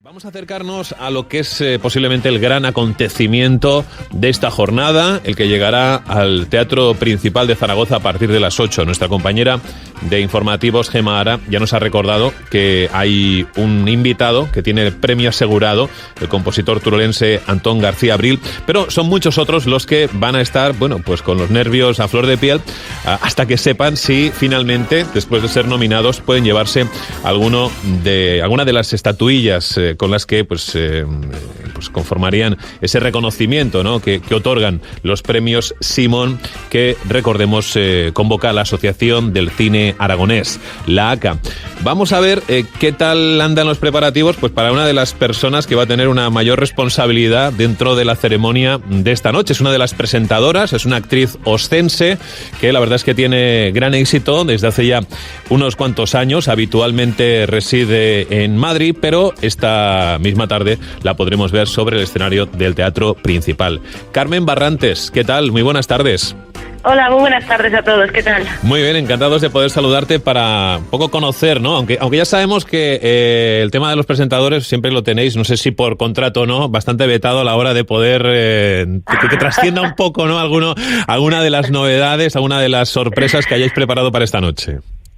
Vamos a acercarnos a lo que es posiblemente el gran acontecimiento de esta jornada, el que llegará al Teatro Principal de Zaragoza a partir de las 8. Nuestra compañera de informativos, Gemma Ara, ya nos ha recordado que hay un invitado que tiene el premio asegurado, el compositor turolense Antón García Abril, pero son muchos otros los que van a estar, bueno, pues con los nervios a flor de piel, hasta que sepan si finalmente, después de ser nominados, pueden llevarse alguna de las estatuillas con las que pues conformarían ese reconocimiento, ¿no?, que otorgan los premios Simón, que recordemos convoca a la Asociación del Cine Aragonés, la ACA. Vamos a ver qué tal andan los preparativos pues para una de las personas que va a tener una mayor responsabilidad dentro de la ceremonia de esta noche. Es una de las presentadoras, es una actriz oscense que la verdad es que tiene gran éxito desde hace ya unos cuantos años. Habitualmente reside en Madrid, pero esta misma tarde la podremos ver sobre el escenario del Teatro Principal. Carmen Barrantes, ¿qué tal? Muy buenas tardes. Hola, muy buenas tardes a todos, ¿qué tal? Muy bien, encantados de poder saludarte para un poco conocer, ¿no? Aunque ya sabemos que el tema de los presentadores siempre lo tenéis, no sé si por contrato o no, bastante vetado a la hora de poder que trascienda un poco, ¿no? Alguna de las novedades, alguna de las sorpresas que hayáis preparado para esta noche.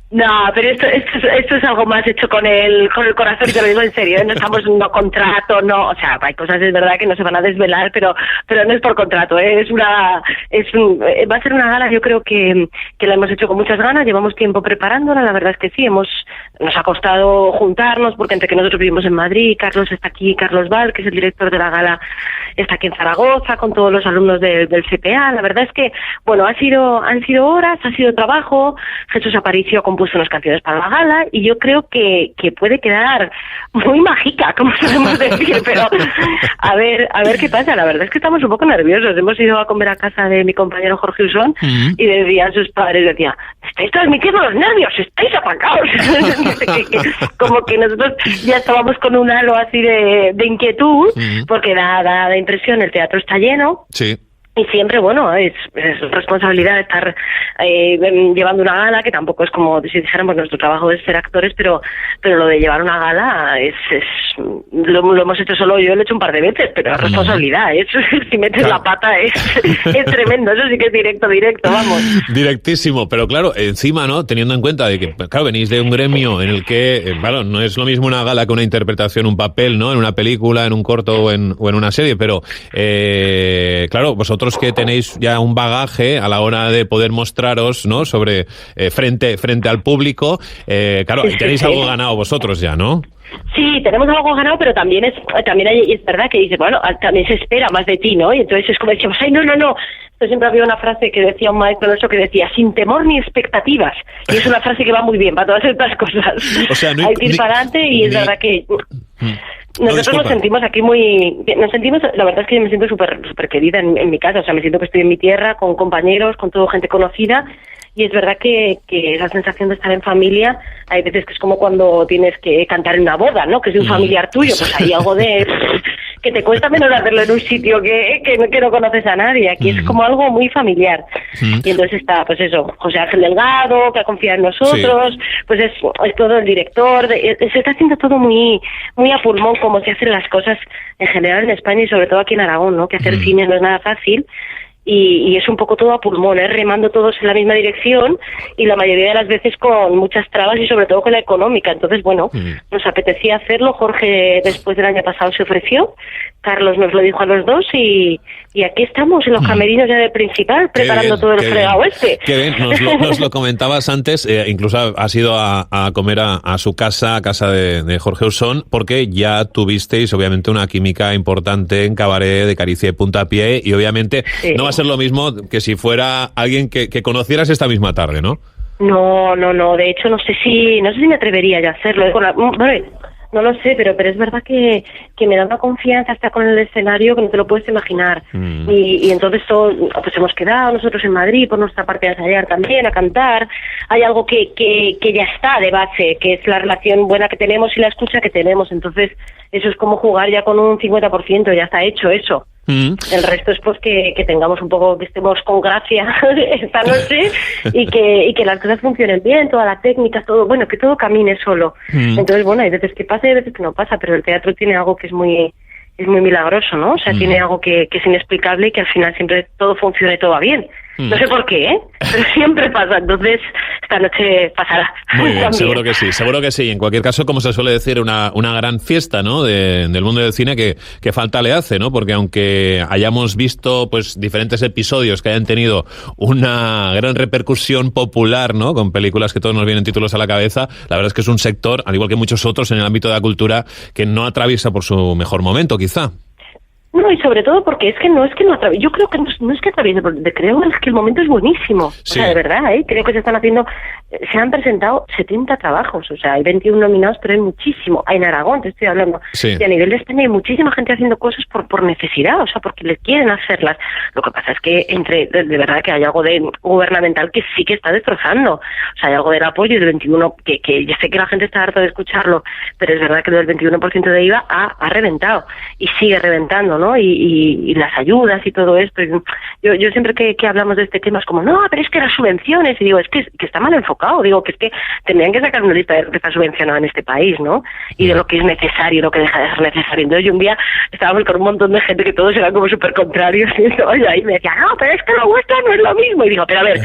No, pero esto es algo más hecho con el corazón, te lo digo en serio, no estamos en un contrato, no, o sea, hay cosas es verdad que no se van a desvelar, pero no es por contrato, va a ser una gala, yo creo que la hemos hecho con muchas ganas, llevamos tiempo preparándola, la verdad es que sí, nos ha costado juntarnos, porque entre que nosotros vivimos en Madrid, Carlos está aquí, Carlos Val, que es el director de la gala, está aquí en Zaragoza, con todos los alumnos del CPA, la verdad es que, bueno, han sido horas, ha sido trabajo, Jesús Aparicio puso unas canciones para la gala y yo creo que puede quedar muy mágica, como solemos decir, pero a ver qué pasa. La verdad es que estamos un poco nerviosos. Hemos ido a comer a casa de mi compañero Jorge Usón y decían sus padres, estáis transmitiendo los nervios, estáis apacados. Como que nosotros ya estábamos con un halo así de inquietud, porque da impresión, el teatro está lleno. Sí. Y siempre, bueno, es responsabilidad estar llevando una gala, que tampoco es como si dijéramos nuestro trabajo es ser actores, pero lo de llevar una gala lo hemos hecho solo yo, lo he hecho un par de veces, pero es responsabilidad, eso si metes la pata es tremendo, eso sí que es directo, vamos. Directísimo, pero claro, encima, ¿no?, teniendo en cuenta de que, claro, venís de un gremio en el que, claro, no es lo mismo una gala que una interpretación, un papel, ¿no?, en una película, en un corto o en una serie, pero, claro, vosotros que tenéis ya un bagaje a la hora de poder mostraros, ¿no?, sobre frente al público, claro, tenéis algo ganado vosotros ya, ¿no? Sí, tenemos algo ganado, pero también es verdad que dice, bueno, también se espera más de ti, ¿no? Y entonces es como decíamos, ay, no. Entonces siempre había una frase que decía un maestro nuestro que decía, sin temor ni expectativas. Y es una frase que va muy bien para todas estas cosas. O sea, hay que ir para adelante y es verdad que... Nosotros nos sentimos aquí la verdad es que yo me siento súper querida en mi casa, o sea, me siento que estoy en mi tierra, con compañeros, con toda gente conocida, y es verdad que esa sensación de estar en familia, hay veces que es como cuando tienes que cantar en una boda, ¿no?, que es de un familiar tuyo, pues hay algo de... que te cuesta menos hacerlo en un sitio que no conoces a nadie, aquí es como algo muy familiar. Y entonces está, pues eso, José Ángel Delgado, que ha confiado en nosotros, pues es todo el director, se está haciendo todo muy muy a pulmón, como se hacen las cosas en general en España y sobre todo aquí en Aragón, ¿no?, que hacer cine no es nada fácil. Y es un poco todo a pulmón, remando todos en la misma dirección y la mayoría de las veces con muchas trabas y sobre todo con la económica. Entonces, bueno, nos apetecía hacerlo. Jorge, después del año pasado, se ofreció. Carlos nos lo dijo a los dos y aquí estamos en los camerinos ya del Principal, preparando todo el fregado este. Qué bien, nos lo comentabas antes, incluso has ido a comer a su casa, a casa de Jorge Usón, porque ya tuvisteis obviamente una química importante en Cabaret, de Caricia y Puntapié, y obviamente no va a ser lo mismo que si fuera alguien que conocieras esta misma tarde, ¿no? No, de hecho no sé si me atrevería ya a hacerlo. No lo sé, pero es verdad que me da una confianza hasta con el escenario que no te lo puedes imaginar. Y entonces pues hemos quedado nosotros en Madrid por nuestra parte a ensayar también, a cantar. Hay algo que ya está de base, que es la relación buena que tenemos y la escucha que tenemos. Entonces eso es como jugar ya con un 50%, ya está hecho eso. El resto es pues que tengamos un poco, que estemos con gracia esta noche y que las cosas funcionen bien, toda la técnica, todo, bueno, que todo camine solo. Entonces, bueno, hay veces que pasa y hay veces que no pasa, pero el teatro tiene algo que es muy milagroso, ¿no? O sea, tiene algo que es inexplicable y que al final siempre todo funciona y todo va bien. No sé por qué, pero siempre pasa. Entonces, esta noche pasará. Muy bien, también. seguro que sí. En cualquier caso, como se suele decir, una gran fiesta, ¿no? Del mundo del cine que falta le hace, ¿no? Porque aunque hayamos visto pues diferentes episodios que hayan tenido una gran repercusión popular, ¿no? Con películas que todos nos vienen títulos a la cabeza, la verdad es que es un sector, al igual que muchos otros en el ámbito de la cultura, que no atraviesa por su mejor momento, quizá. No, y sobre todo porque no atraviese, yo creo que no es que atraviese, creo que el momento es buenísimo. Sí. O sea, de verdad, creo que se han presentado 70 trabajos, o sea, hay 21 nominados, pero hay muchísimo. En Aragón, te estoy hablando. Sí. Y a nivel de España hay muchísima gente haciendo cosas por necesidad, o sea, porque les quieren hacerlas. Lo que pasa es que de verdad que hay algo de gubernamental que sí que está destrozando. O sea, hay algo del apoyo del 21, que ya sé que la gente está harta de escucharlo, pero es verdad que lo del 21% de IVA ha reventado y sigue reventando, ¿no? Y las ayudas y todo esto. Yo siempre que hablamos de este tema es como, no, pero es que las subvenciones, y digo, es que está mal enfocado, digo, que es que tendrían que sacar una lista de lo que está subvencionado en este país, ¿no? Y de lo que es necesario y lo que deja de ser necesario. Entonces yo un día estábamos con un montón de gente que todos eran como súper contrarios y ahí me decía, no, pero es que lo vuestro no es lo mismo. Y digo, pero a ver,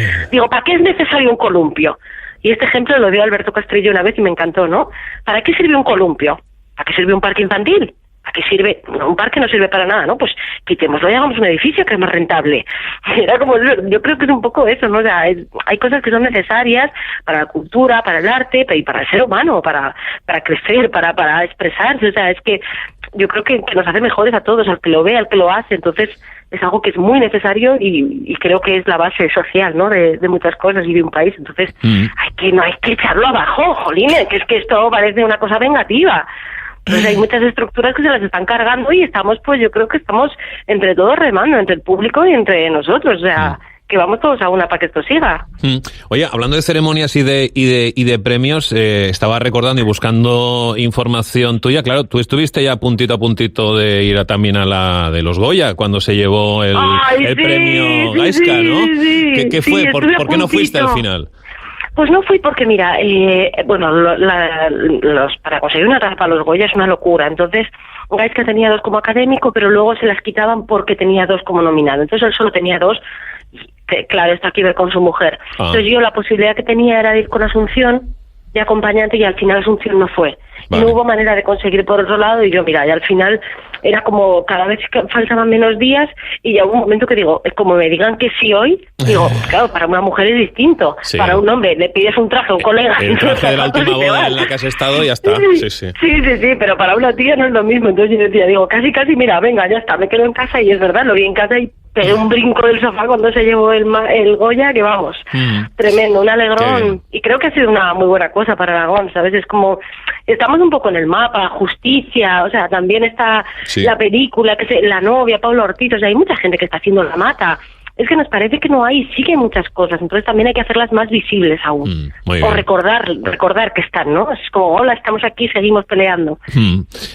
¿para qué es necesario un columpio? Y este ejemplo lo dio Alberto Castrillo una vez y me encantó, ¿no? ¿Para qué sirve un columpio? ¿Para qué sirve un parque infantil? ¿Para qué sirve? No, un parque no sirve para nada, ¿no? Pues quitémoslo y hagamos un edificio que es más rentable. Era como, yo creo que es un poco eso, ¿no? O sea, hay cosas que son necesarias para la cultura, para el arte y para el ser humano, para crecer, para expresarse. O sea, es que yo creo que nos hace mejores a todos, al que lo ve, al que lo hace. Entonces, es algo que es muy necesario y creo que es la base social, ¿no? De muchas cosas y de un país. Entonces, no hay que echarlo abajo, jolines, que es que esto parece una cosa vengativa. Entonces hay muchas estructuras que se las están cargando y yo creo que estamos entre todos remando, entre el público y entre nosotros, o sea, que vamos todos a una para que esto siga. Oye, hablando de ceremonias y de premios, estaba recordando y buscando información tuya. Claro, tú estuviste ya puntito a puntito de ir también a la de los Goya, cuando se llevó el premio Gaisca, ¿no? Sí, ¿Qué fue? ¿Por qué no fuiste al final? Pues no fui porque, mira, para conseguir una taza para los Goya es una locura. Entonces, Gaisca tenía 2 como académico, pero luego se las quitaban porque tenía 2 como nominado. Entonces él solo tenía 2, que, claro, está aquí ver con su mujer. Entonces yo la posibilidad que tenía era de ir con Asunción de acompañante y al final Asunción no fue. Vale. Y no hubo manera de conseguir por otro lado y yo, mira, y al final era como cada vez que faltaban menos días y ya hubo un momento que digo, como me digan que sí hoy, digo, claro, para una mujer es distinto, sí. Para un hombre le pides un traje a un colega. El traje de la última boda en la que has estado y ya está. Sí, pero para una tía no es lo mismo. Entonces yo decía, digo, casi, mira, venga, ya está, me quedo en casa y es verdad, lo vi en casa y pegué un brinco del sofá cuando se llevó el Goya, que vamos, tremendo, un alegrón. Y creo que ha sido una muy buena cosa para Aragón, ¿sabes? Es como, estamos un poco en el mapa, justicia, o sea, también está la película, La novia, Pablo Ortiz, o sea, hay mucha gente que está haciendo La Mata. Es que nos parece que no hay, sí que hay muchas cosas, entonces también hay que hacerlas más visibles aún. O recordar que están, ¿no? Es como, hola, estamos aquí, seguimos peleando.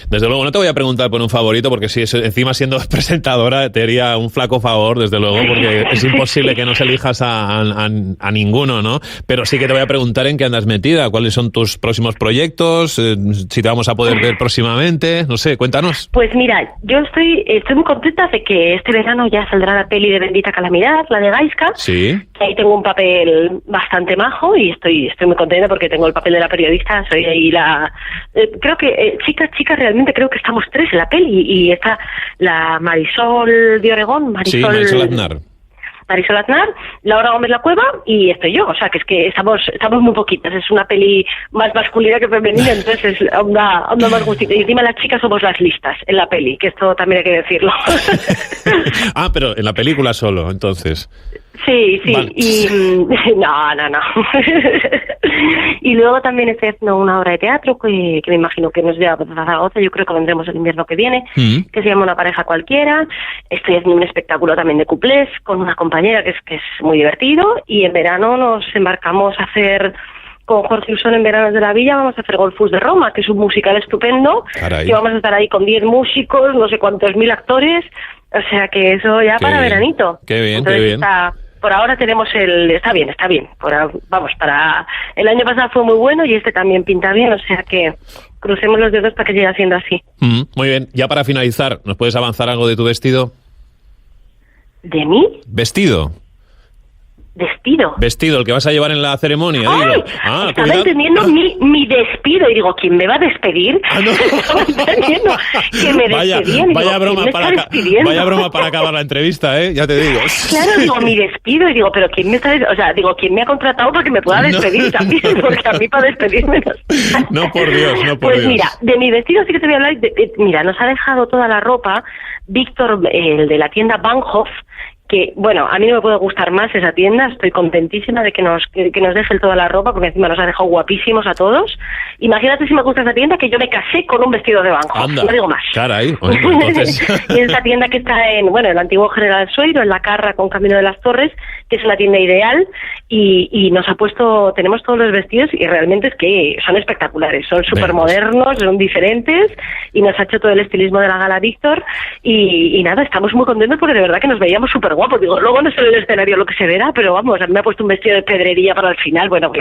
Desde luego, no te voy a preguntar por un favorito, porque si encima siendo presentadora te haría un flaco favor, desde luego, porque es imposible que nos elijas a ninguno, ¿no? Pero sí que te voy a preguntar en qué andas metida, cuáles son tus próximos proyectos, si te vamos a poder ver próximamente, no sé, cuéntanos. Pues mira, yo estoy muy contenta de que este verano ya saldrá la peli de Bendita Calamidad, la de Gaisca. Sí. Ahí tengo un papel bastante majo y estoy muy contenta porque tengo el papel de la periodista, soy ahí creo que chica realmente creo que estamos 3 en la peli y está la Marisol de Oregón, Marisol Aznar, Laura Gómez La Cueva y estoy yo, o sea que es que estamos muy poquitas, es una peli más masculina que femenina, entonces es onda más gustita y encima las chicas somos las listas en la peli, que esto también hay que decirlo. Pero en la película solo, entonces. Sí, vale. Y no. Y luego también estoy haciendo una obra de teatro que me imagino que nos lleva a Zaragoza, yo creo que vendremos el invierno que viene, que se llama Una pareja cualquiera. Estoy haciendo un espectáculo también de cuplés con una compañera que es muy divertido y en verano nos embarcamos a hacer con Jorge Usón en Veranos de la Villa, vamos a hacer Golfus de Roma, que es un musical estupendo. Caray. Que vamos a estar ahí con 10 músicos, no sé cuántos 1000 actores, O sea que eso ya Qué para bien. veranito. Qué bien, Entonces qué bien. por ahora tenemos está bien. Vamos, para el año pasado fue muy bueno y este también pinta bien, o sea que crucemos los dedos para que siga siendo así. Muy bien. Ya para finalizar, ¿nos puedes avanzar algo de tu vestido? ¿De mí? Vestido. Vestido. El que vas a llevar en la ceremonia, ¡Ay! digo. Estaba cuidado. entendiendo mi despido y digo, ¿quién me va a despedir? No. Estaba entendiendo que me despedían. Vaya broma para acabar la entrevista, ya te digo. Claro, digo, mi despido y digo, pero ¿quién me ¿quién me ha contratado para que me pueda despedir también? Porque a mí para despedirme No, por Dios, Pues mira, de mi vestido sí que te voy a hablar. Mira, nos ha dejado toda la ropa Víctor, el de la tienda Bahnhof, que, bueno, a mí no me puede gustar más esa tienda, estoy contentísima de que nos dejen toda la ropa, porque encima nos ha dejado guapísimos a todos. Imagínate si me gusta esa tienda, que yo me casé con un vestido de Bahnhof, Anda, no digo más. Caray, bueno, entonces... Y es la tienda que está en el antiguo General Sueiro, en la Carra con Camino de las Torres, que es una tienda ideal, y nos ha puesto, tenemos todos los vestidos, y realmente es que son espectaculares, son súper modernos, son diferentes, y nos ha hecho todo el estilismo de la gala Víctor, y nada, estamos muy contentos porque de verdad que nos veíamos súper guapos. Digo, luego no es en el escenario lo que se verá, pero vamos, a mí me ha puesto un vestido de pedrería para el final. Bueno,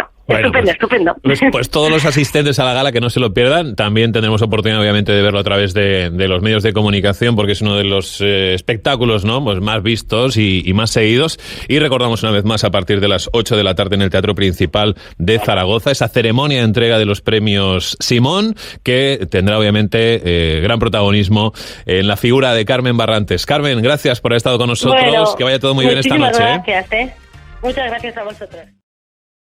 estupendo. Pues todos los asistentes a la gala que no se lo pierdan, también tendremos oportunidad obviamente de verlo a través de los medios de comunicación, porque es uno de los espectáculos, ¿no?, pues más vistos y más seguidos. Y recordamos una vez más, a partir de las 8 de la tarde en el Teatro Principal de Zaragoza, esa ceremonia de entrega de los premios Simón, que tendrá obviamente gran protagonismo en la figura de Carmen Barrantes. Carmen, gracias por haber estado con nosotros. Bueno, que vaya todo muy bien esta noche. Gracias, Muchas gracias a vosotros.